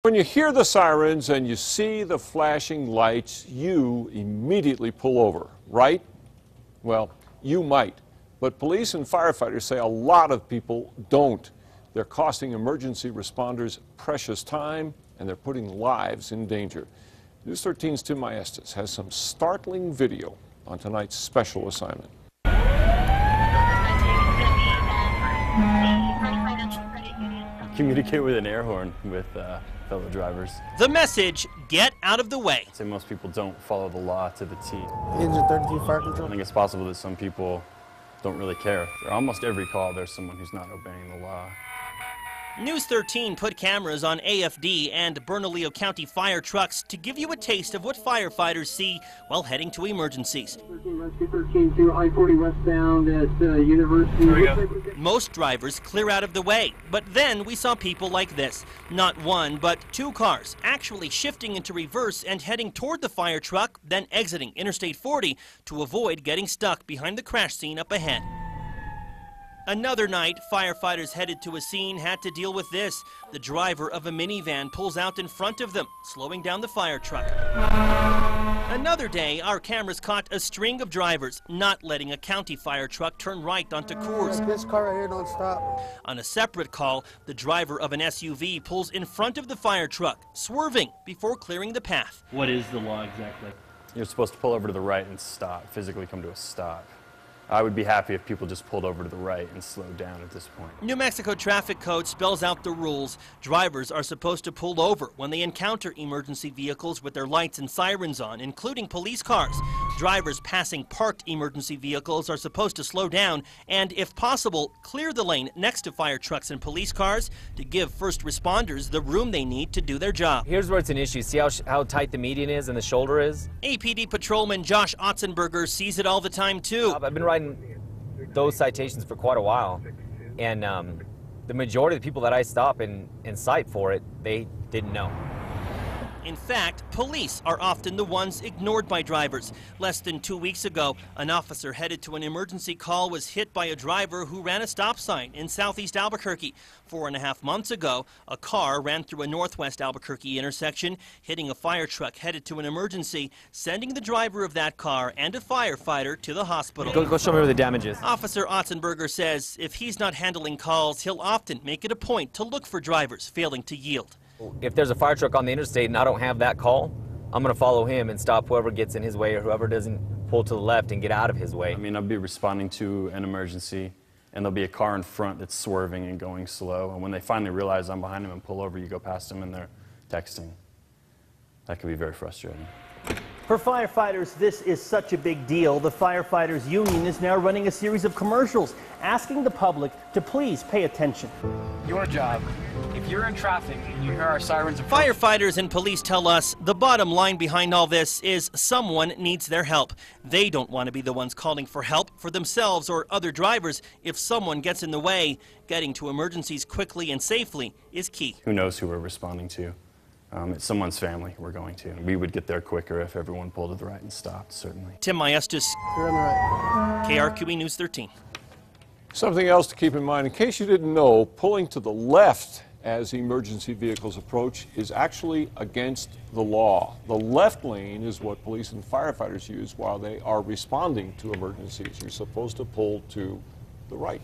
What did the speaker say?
When you hear the sirens and you see the flashing lights, you immediately pull over, right? Well, you might, but police and firefighters say a lot of people don't. They're costing emergency responders precious time, and they're putting lives in danger. News 13's Tim Maestas has some startling video on tonight's special assignment. Communicate with an air horn with fellow drivers. The message, get out of the way. I'd say most people don't follow the law to the T. Engine 32 fire control. I think it's possible that some people don't really care. Almost every call, there's someone who's not obeying the law. News 13 put cameras on AFD and Bernalillo County fire trucks to give you a taste of what firefighters see while heading to emergencies. 13 to I-40 westbound at University. Most drivers clear out of the way, but then we saw people like this. Not one, but two cars actually shifting into reverse and heading toward the fire truck, then exiting Interstate 40 to avoid getting stuck behind the crash scene up ahead. Another night, firefighters headed to a scene had to deal with this. The driver of a minivan pulls out in front of them, slowing down the fire truck. Another day, our cameras caught a string of drivers not letting a county fire truck turn right onto Coors. This car right here don't stop. On a separate call, the driver of an SUV pulls in front of the fire truck, swerving before clearing the path. What is the law exactly? You're supposed to pull over to the right and stop, physically come to a stop. I would be happy if people just pulled over to the right and slowed down at this point. New Mexico Traffic Code spells out the rules. Drivers are supposed to pull over when they encounter emergency vehicles with their lights and sirens on, including police cars. Drivers passing parked emergency vehicles are supposed to slow down and, if possible, clear the lane next to fire trucks and police cars to give first responders the room they need to do their job. Here's where it's an issue. See how tight the median is and the shoulder is? APD patrolman Josh Otzenberger sees it all the time, too. I've been riding those citations for quite a while, and the majority of the people that I stop and cite for it, they didn't know. In fact, police are often the ones ignored by drivers. Less than 2 weeks ago, an officer headed to an emergency call was hit by a driver who ran a stop sign in southeast Albuquerque. 4.5 months ago, a car ran through a northwest Albuquerque intersection, hitting a fire truck headed to an emergency, sending the driver of that car and a firefighter to the hospital. Go show me where the damage is. Officer Otzenberger says if he's not handling calls, he'll often make it a point to look for drivers failing to yield. If there's a fire truck on the interstate and I don't have that call, I'm going to follow him and stop whoever gets in his way or whoever doesn't pull to the left and get out of his way. I mean, I'll be responding to an emergency, and there'll be a car in front that's swerving and going slow, and when they finally realize I'm behind them and pull over, you go past them and they're texting. That can be very frustrating. For firefighters, this is such a big deal. The Firefighters Union is now running a series of commercials asking the public to please pay attention. Your job, if you're in traffic and you hear our sirens approach, Firefighters and police tell us the bottom line behind all this is someone needs their help. They don't want to be the ones calling for help for themselves or other drivers. If someone gets in the way, getting to emergencies quickly and safely is key. Who knows who we're responding to? It's someone's family we're going to. And we would get there quicker if everyone pulled to the right and stopped, certainly. Tim Maestas, You're on the right. KRQE News 13. Something else to keep in mind, in case you didn't know, pulling to the left as emergency vehicles approach is actually against the law. The left lane is what police and firefighters use while they are responding to emergencies. You're supposed to pull to the right.